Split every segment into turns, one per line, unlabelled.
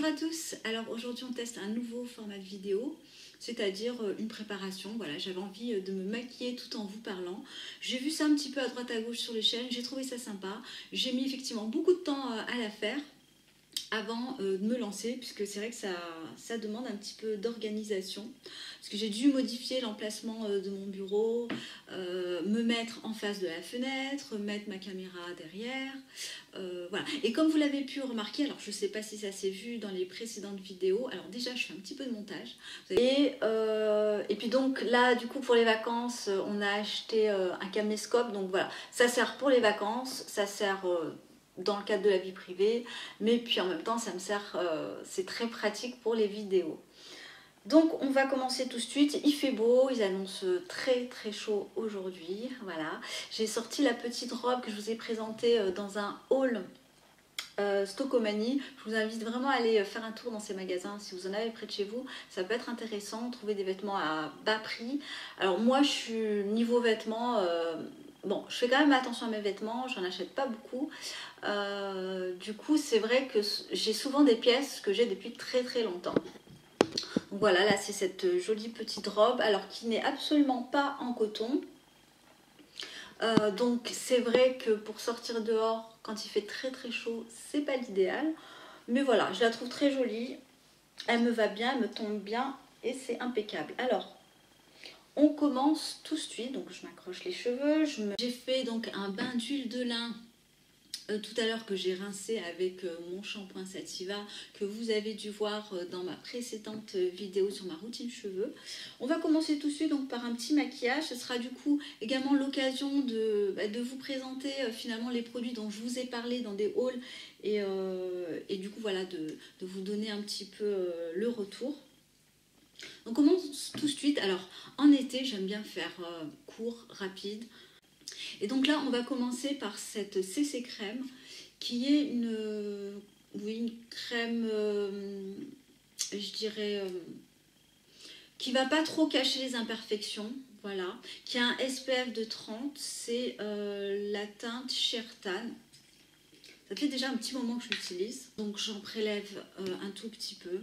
Bonjour à tous, alors aujourd'hui on teste un nouveau format de vidéo, c'est-à-dire une préparation. Voilà, j'avais envie de me maquiller tout en vous parlant. J'ai vu ça un petit peu à droite à gauche sur les chaînes, j'ai trouvé ça sympa. J'ai mis effectivement beaucoup de temps à la faire avant de me lancer, puisque c'est vrai que ça demande un petit peu d'organisation, parce que j'ai dû modifier l'emplacement de mon bureau, me mettre en face de la fenêtre, mettre ma caméra derrière, voilà. Et comme vous l'avez pu remarquer, alors je ne sais pas si ça s'est vu dans les précédentes vidéos, alors déjà je fais un petit peu de montage, et puis donc là du coup pour les vacances on a acheté un caméscope, donc voilà, ça sert pour les vacances, ça sert dans le cadre de la vie privée, mais puis en même temps ça me sert, c'est très pratique pour les vidéos. Donc on va commencer tout de suite, il fait beau, ils annoncent très très chaud aujourd'hui, voilà. J'ai sorti la petite robe que je vous ai présentée dans un haul Stockomanie. Je vous invite vraiment à aller faire un tour dans ces magasins si vous en avez près de chez vous, ça peut être intéressant, trouver des vêtements à bas prix. Alors moi je suis niveau vêtements, bon je fais quand même attention à mes vêtements, j'en achète pas beaucoup, du coup c'est vrai que j'ai souvent des pièces que j'ai depuis très très longtemps. Donc voilà, là c'est cette jolie petite robe, alors qui n'est absolument pas en coton. Donc c'est vrai que pour sortir dehors quand il fait très très chaud, c'est pas l'idéal. Mais voilà, je la trouve très jolie, elle me va bien, elle me tombe bien et c'est impeccable. Alors, on commence tout de suite, donc je m'accroche les cheveux. J'ai fait donc un bain d'huile de lin tout à l'heure que j'ai rincé avec mon shampoing Sativa que vous avez dû voir dans ma précédente vidéo sur ma routine cheveux. On va commencer tout de suite donc par un petit maquillage. Ce sera du coup également l'occasion de vous présenter finalement les produits dont je vous ai parlé dans des hauls et du coup voilà de vous donner un petit peu le retour. On commence tout de suite. Alors en été j'aime bien faire court, rapide. Et donc là, on va commencer par cette CC crème qui est une crème, je dirais, qui va pas trop cacher les imperfections, voilà, qui a un SPF de 30, c'est la teinte Sheer Tan. Ça fait déjà un petit moment que je l'utilise, donc j'en prélève un tout petit peu.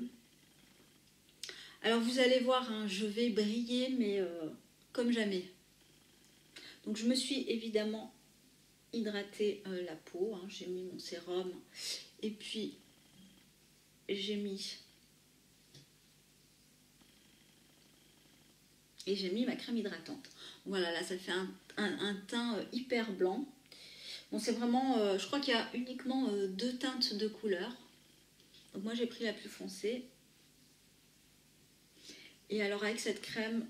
Alors vous allez voir, hein, je vais briller, mais comme jamais. Donc je me suis évidemment hydraté la peau, hein. J'ai mis mon sérum et puis j'ai mis ma crème hydratante. Voilà, là ça fait un teint hyper blanc. Bon, c'est vraiment, je crois qu'il y a uniquement deux teintes de couleur. Donc moi j'ai pris la plus foncée. Et alors avec cette crème,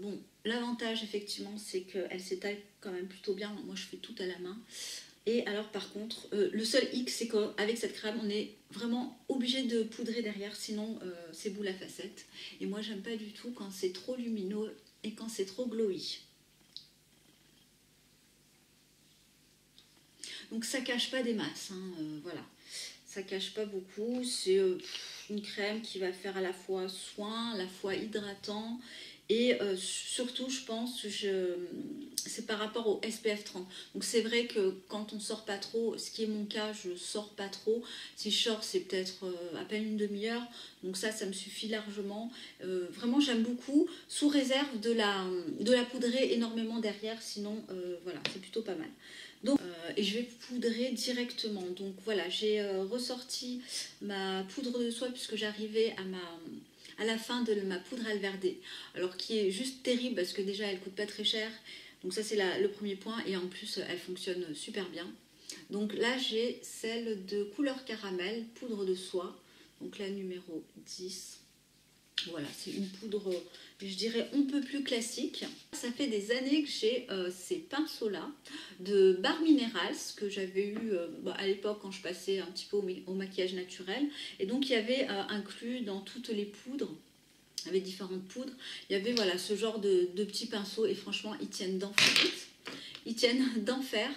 bon, l'avantage effectivement c'est qu'elle s'étale quand même plutôt bien. Moi je fais tout à la main. Et alors par contre, le seul hic c'est qu'avec cette crème on est vraiment obligé de poudrer derrière, sinon c'est boule à facettes. Et moi j'aime pas du tout quand c'est trop lumineux et quand c'est trop glowy. Donc ça cache pas des masses, hein, voilà. Ça cache pas beaucoup, c'est une crème qui va faire à la fois soin, à la fois hydratant et surtout je pense c'est par rapport au SPF 30. Donc c'est vrai que quand on sort pas trop, ce qui est mon cas, je sors pas trop. Si je sors c'est peut-être à peine une demi-heure, donc ça me suffit largement. Vraiment j'aime beaucoup, sous réserve de la poudrer énormément derrière, sinon voilà, c'est plutôt pas mal. Donc, et je vais poudrer directement. Donc voilà, j'ai ressorti ma poudre de soie puisque j'arrivais à la fin de ma poudre Alverde. Alors qui est juste terrible parce que déjà elle coûte pas très cher. Donc ça c'est le premier point et en plus elle fonctionne super bien. Donc là j'ai celle de couleur caramel, poudre de soie. Donc la numéro 10. Voilà, c'est une poudre, je dirais, un peu plus classique. Ça fait des années que j'ai ces pinceaux-là de Barre Minerals que j'avais eu à l'époque quand je passais un petit peu au maquillage naturel. Et donc, il y avait inclus dans toutes les poudres, il y avait différentes poudres, il y avait voilà, ce genre de petits pinceaux et franchement, ils tiennent d'enfer. Ils tiennent d'enfer.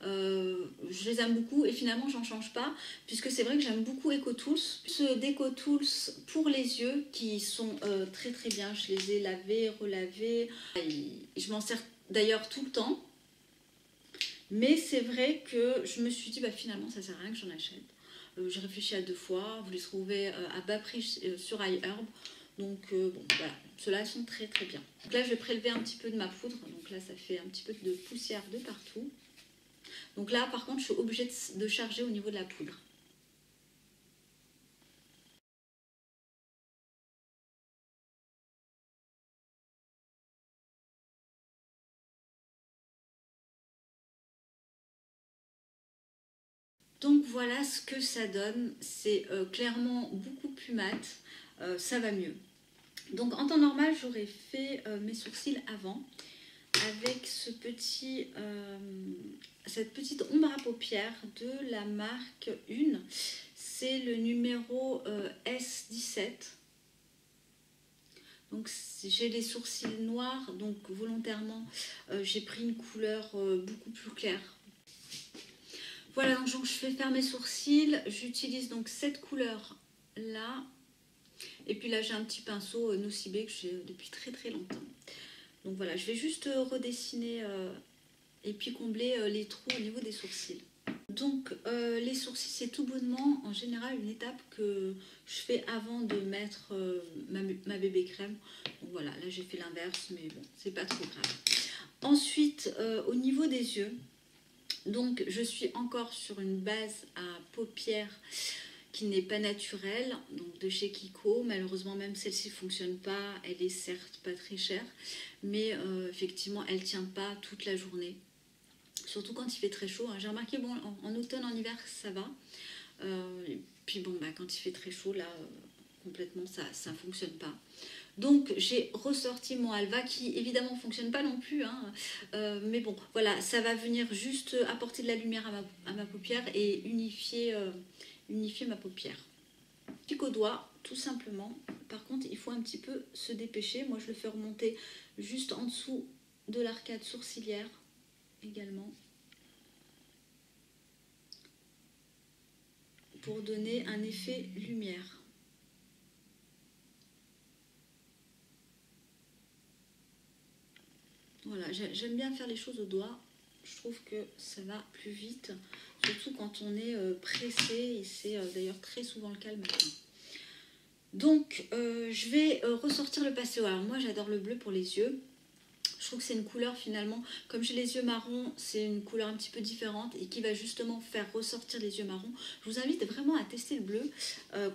Je les aime beaucoup et finalement j'en change pas puisque c'est vrai que j'aime beaucoup EcoTools. Ce d'EcoTools pour les yeux qui sont très très bien, je les ai lavés, relavés, je m'en sers d'ailleurs tout le temps, mais c'est vrai que je me suis dit bah finalement ça sert à rien que j'en achète. j'ai réfléchi à 2 fois. Vous les trouvez à bas prix sur iHerb. Donc bon, voilà, ceux-là sont très très bien. Donc là, je vais prélever un petit peu de ma poudre. Donc là, ça fait un petit peu de poussière de partout. Donc là, par contre, je suis obligée de charger au niveau de la poudre. Donc voilà ce que ça donne. C'est clairement beaucoup plus mat. Ça va mieux. Donc en temps normal, j'aurais fait mes sourcils avant avec cette petite ombre à paupières de la marque Une. C'est le numéro S17. Donc j'ai les sourcils noirs, donc volontairement j'ai pris une couleur beaucoup plus claire. Voilà, donc je vais faire mes sourcils. J'utilise donc cette couleur là. Et puis là j'ai un petit pinceau Nocibé que j'ai depuis très très longtemps. Donc voilà, je vais juste redessiner et puis combler les trous au niveau des sourcils. Donc les sourcils, c'est tout bonnement en général une étape que je fais avant de mettre ma bébé crème. Donc voilà, là j'ai fait l'inverse, mais bon, c'est pas trop grave. Ensuite, au niveau des yeux, donc je suis encore sur une base à paupières qui n'est pas naturelle, donc de chez Kiko. Malheureusement, même celle-ci ne fonctionne pas. Elle est certes pas très chère, mais effectivement, elle ne tient pas toute la journée. Surtout quand il fait très chaud. J'ai remarqué, bon, en automne, en hiver, ça va. Et puis bon, bah, quand il fait très chaud, là, complètement, ça ne fonctionne pas. Donc j'ai ressorti mon Alva qui évidemment ne fonctionne pas non plus, hein. Mais bon, voilà, ça va venir juste apporter de la lumière à ma paupière et unifier ma paupière. Pique au doigt, tout simplement. Par contre, il faut un petit peu se dépêcher. Moi, je le fais remonter juste en dessous de l'arcade sourcilière également, pour donner un effet lumière. Voilà, j'aime bien faire les choses au doigt. Je trouve que ça va plus vite, surtout quand on est pressé, et c'est d'ailleurs très souvent le cas le matin. Donc, je vais ressortir le pastel. Alors moi, j'adore le bleu pour les yeux. Je trouve que c'est une couleur finalement, comme j'ai les yeux marrons, c'est une couleur un petit peu différente et qui va justement faire ressortir les yeux marrons. Je vous invite vraiment à tester le bleu,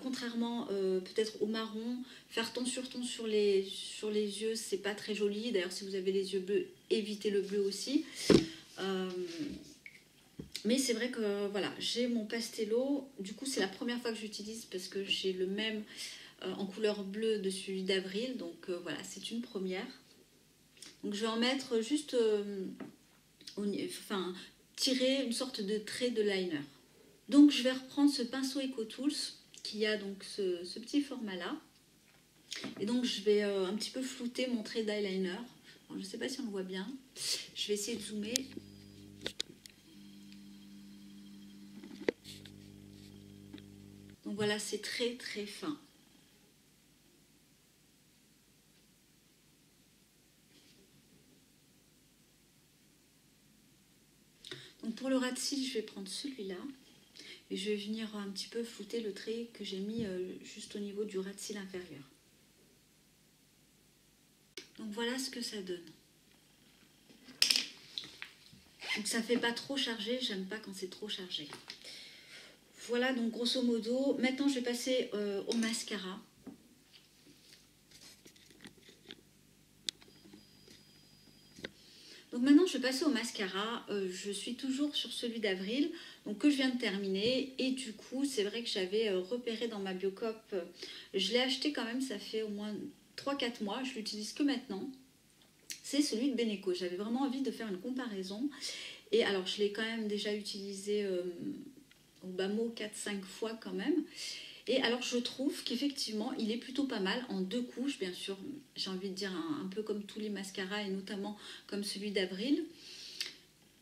contrairement peut-être au marron. Faire ton sur ton sur les yeux, c'est pas très joli. D'ailleurs, si vous avez les yeux bleus, évitez le bleu aussi. Mais c'est vrai que voilà, j'ai mon Pastello. Du coup, c'est la première fois que j'utilise parce que j'ai le même en couleur bleue de celui d'Avril. Donc voilà, c'est une première. Donc je vais en mettre juste, tirer une sorte de trait de liner. Donc je vais reprendre ce pinceau EcoTools qui a donc ce petit format là. Et donc je vais un petit peu flouter mon trait d'eyeliner. Je ne sais pas si on le voit bien. Je vais essayer de zoomer. Donc voilà, c'est très très fin. Donc pour le ras de cils, je vais prendre celui-là. Et je vais venir un petit peu flouter le trait que j'ai mis juste au niveau du ras de cils inférieur. Donc voilà ce que ça donne. Donc ça fait pas trop chargé, j'aime pas quand c'est trop chargé. Voilà donc grosso modo. Maintenant je vais passer au mascara. Donc maintenant je vais passer au mascara. Je suis toujours sur celui d'Avril, donc que je viens de terminer. Et du coup c'est vrai que j'avais repéré dans ma Biocop, je l'ai acheté quand même, ça fait au moins 3-4 mois, je l'utilise que maintenant. C'est celui de Beneco. J'avais vraiment envie de faire une comparaison. Et alors je l'ai quand même déjà utilisé au bas mot 4-5 fois quand même. Et alors je trouve qu'effectivement il est plutôt pas mal en 2 couches, bien sûr, j'ai envie de dire un peu comme tous les mascaras et notamment comme celui d'Avril.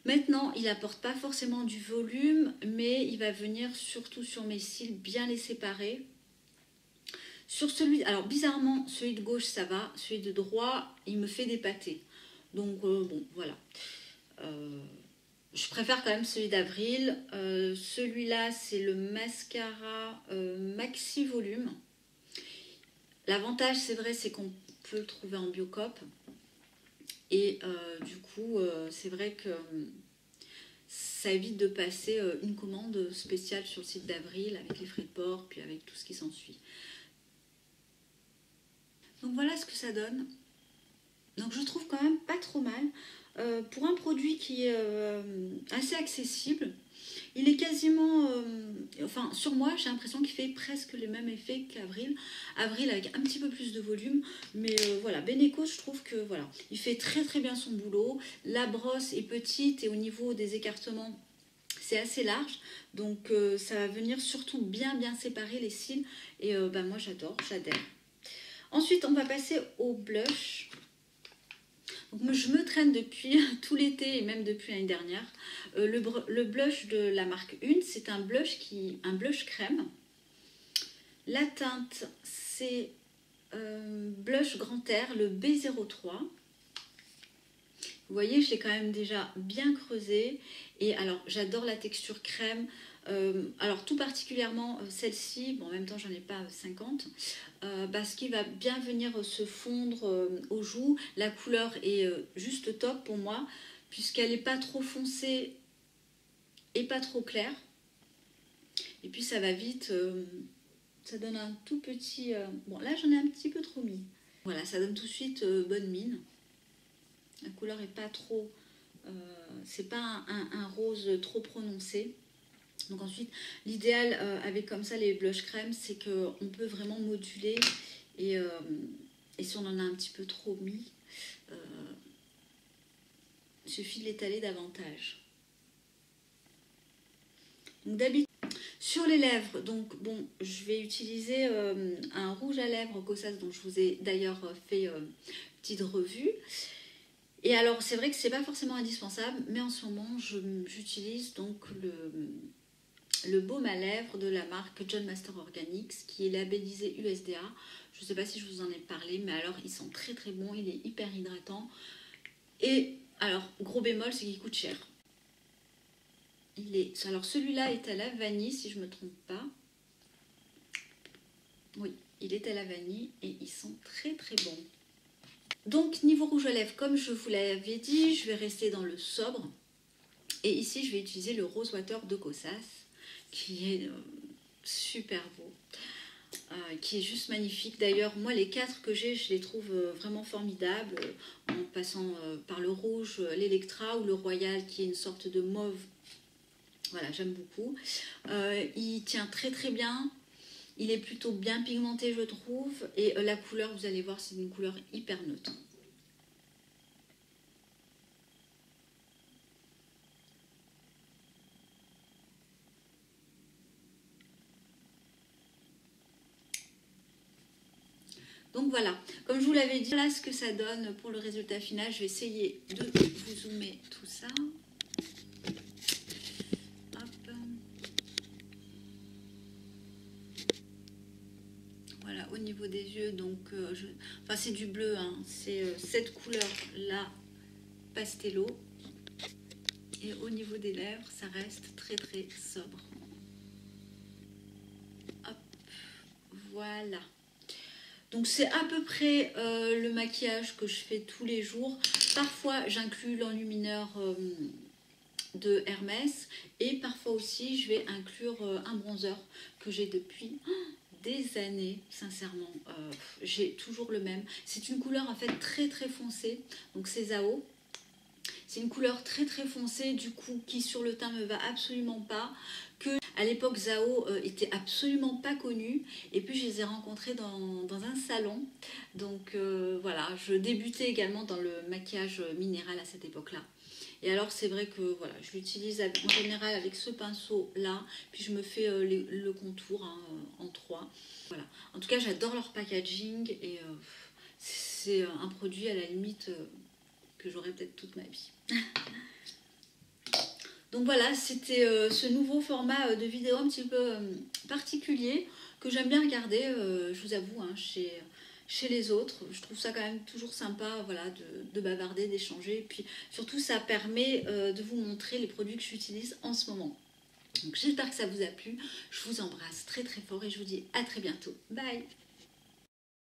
Maintenant il apporte pas forcément du volume, mais il va venir surtout sur mes cils bien les séparer. Sur celui, alors bizarrement celui de gauche ça va, celui de droit il me fait des pâtés. Donc bon voilà. Je préfère quand même celui d'avril. Celui-là, c'est le mascara Maxi Volume. L'avantage, c'est vrai, c'est qu'on peut le trouver en Biocop. Et du coup, c'est vrai que ça évite de passer une commande spéciale sur le site d'Avril avec les frais de port, puis avec tout ce qui s'ensuit. Donc voilà ce que ça donne. Donc je trouve quand même pas trop mal. Pour un produit qui est assez accessible, il est quasiment... enfin, sur moi, j'ai l'impression qu'il fait presque les mêmes effets qu'Avril. Avril avec un petit peu plus de volume. Mais voilà, Benecos, je trouve que voilà, il fait très très bien son boulot. La brosse est petite et au niveau des écartements, c'est assez large. Donc ça va venir surtout bien séparer les cils. Et bah, moi, j'adore, j'adhère. Ensuite, on va passer au blush. Donc, je me traîne depuis tout l'été et même depuis l'année dernière. Le blush de la marque Une, c'est un blush crème. La teinte, c'est blush grand air, le B03. Vous voyez, je l'ai quand même déjà bien creusé. Et alors, j'adore la texture crème. Alors, tout particulièrement celle-ci, bon, en même temps, j'en ai pas 50, parce qu'il va bien venir se fondre aux joues. La couleur est juste top pour moi, puisqu'elle n'est pas trop foncée et pas trop claire. Et puis, ça va vite, ça donne un tout petit... bon, là, j'en ai un petit peu trop mis. Voilà, ça donne tout de suite bonne mine. La couleur n'est pas trop... c'est pas un rose trop prononcé. Donc ensuite, l'idéal avec comme ça les blush crème, c'est qu'on peut vraiment moduler. Et si on en a un petit peu trop mis, il suffit de l'étaler davantage. Donc d'habitude, sur les lèvres, donc bon, je vais utiliser un rouge à lèvres Gossas dont je vous ai d'ailleurs fait petite revue. Et alors, c'est vrai que c'est pas forcément indispensable, mais en ce moment, j'utilise donc le baume à lèvres de la marque John Master Organics, qui est labellisé USDA. Je ne sais pas si je vous en ai parlé, mais alors, ils sont très très bons, il est hyper hydratant. Et alors, gros bémol, c'est qu'il coûte cher. Alors, celui-là est à la vanille, si je ne me trompe pas. Oui, il est à la vanille et ils sont très très bons. Donc niveau rouge à lèvres, comme je vous l'avais dit, je vais rester dans le sobre. Et ici, je vais utiliser le Rose Water de Gossas, qui est super beau, qui est juste magnifique. D'ailleurs, moi, les 4 que j'ai, je les trouve vraiment formidables, en passant par le rouge, l'Electra ou le Royal, qui est une sorte de mauve. Voilà, j'aime beaucoup. Il tient très très bien. Il est plutôt bien pigmenté, je trouve. Et la couleur, vous allez voir, c'est une couleur hyper neutre. Donc voilà, comme je vous l'avais dit, voilà ce que ça donne pour le résultat final. Je vais essayer de vous zoomer tout ça. Hop. Voilà, au niveau des yeux, donc, enfin c'est du bleu, hein, c'est cette couleur-là, pastello. Et au niveau des lèvres, ça reste très très sobre. Hop, voilà. Donc c'est à peu près le maquillage que je fais tous les jours. Parfois j'inclus l'enlumineur de Hermès et parfois aussi je vais inclure un bronzer que j'ai depuis des années, sincèrement. J'ai toujours le même. C'est une couleur en fait très très foncée, donc c'est Zao. C'est une couleur très très foncée, du coup, qui sur le teint me va absolument pas. À l'époque, Zao était absolument pas connu. Et puis, je les ai rencontrés dans un salon. Donc, voilà, je débutais également dans le maquillage minéral à cette époque-là. Et alors, c'est vrai que voilà, je l'utilise en général avec ce pinceau-là. Puis, je me fais le contour hein, en 3. Voilà. En tout cas, j'adore leur packaging. Et c'est un produit à la limite que j'aurai peut-être toute ma vie. Donc voilà, c'était ce nouveau format de vidéo un petit peu particulier que j'aime bien regarder, je vous avoue, hein, chez chez les autres. Je trouve ça quand même toujours sympa, voilà, de bavarder, d'échanger. Et puis surtout, ça permet de vous montrer les produits que j'utilise en ce moment. Donc j'espère que ça vous a plu. Je vous embrasse très très fort et je vous dis à très bientôt. Bye!